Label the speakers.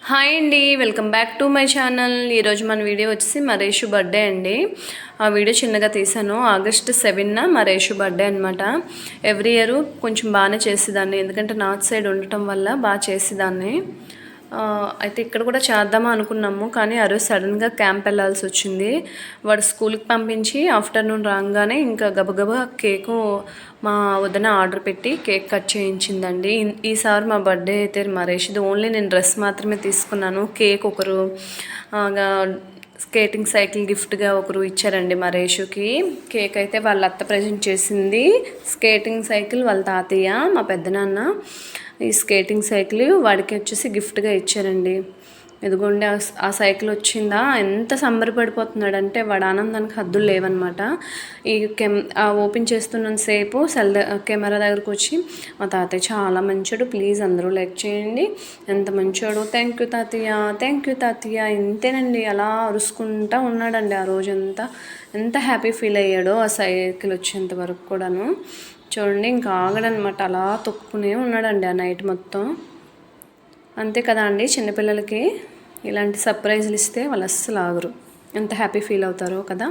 Speaker 1: Hi అండి, welcome back to my channel. ఈరోజు మన వీడియో వచ్చేసి మరేషు బర్త్డే అండి. ఆ వీడియో చిన్నగా తీసాను. ఆగస్ట్ 7న మరేషు బర్త్డే అనమాట. ఎవ్రీ ఇయర్ కొంచెం బాగానే చేసేదాన్ని, ఎందుకంటే నార్త్ సైడ్ ఉండటం వల్ల బాగా చేసేదాన్ని. అయితే ఇక్కడ కూడా చేద్దామా అనుకున్నాము, కానీ ఆ రోజు సడన్గా క్యాంప్ వెళ్ళాల్సి వచ్చింది. వాడు స్కూల్కి పంపించి ఆఫ్టర్నూన్ రాగానే ఇంకా గబగబా కేకు మా వదిన ఆర్డర్ పెట్టి కేక్ కట్ చేయించిందండి. ఈసారి మా బర్త్డే అయితే మరేషిది ఓన్లీ నేను డ్రెస్ మాత్రమే తీసుకున్నాను. కేక్ ఒకరు స్కేటింగ్ సైకిల్ గిఫ్ట్గా ఒకరు ఇచ్చారండి మరేషుకి. కేక్ అయితే వాళ్ళ అత్త ప్రజెంట్ చేసింది, స్కేటింగ్ సైకిల్ వాళ్ళ తాతయ్య మా పెద్దనాన్న ఈ స్కేటింగ్ సైకిల్ వాడికి వచ్చేసి గిఫ్ట్గా ఇచ్చారండి. ఎదుగుండే ఆ సైకిల్ వచ్చిందా ఎంత సంబరపడిపోతున్నాడంటే వాడు ఆనందానికి హద్దులు లేవన్నమాట. ఈ ఓపెన్ చేస్తున్నంతసేపు కెమెరా దగ్గరకు వచ్చి మా తాతయ్య చాలా మంచోడు, ప్లీజ్ అందరూ లైక్ చేయండి, ఎంత మంచోడు, థ్యాంక్ యూ తాతయ్య, థ్యాంక్ యూ తాతయ్య, ఇంతేనండి. అలా అరుసుకుంటా ఉన్నాడండి ఆ రోజంతా. ఎంత హ్యాపీ ఫీల్ అయ్యాడో ఆ సైకిల్ వచ్చేంత వరకు కూడాను. చూడండి, ఇంకా ఆగడనమాట, అలా తొక్కునే ఉన్నాడండి ఆ నైట్ మొత్తం. అంతే కదా అండి, చిన్నపిల్లలకి ఇలాంటి సర్ప్రైజ్లు ఇస్తే వాళ్ళు అస్సలు ఆగరు, ఎంత హ్యాపీ ఫీల్ అవుతారో కదా.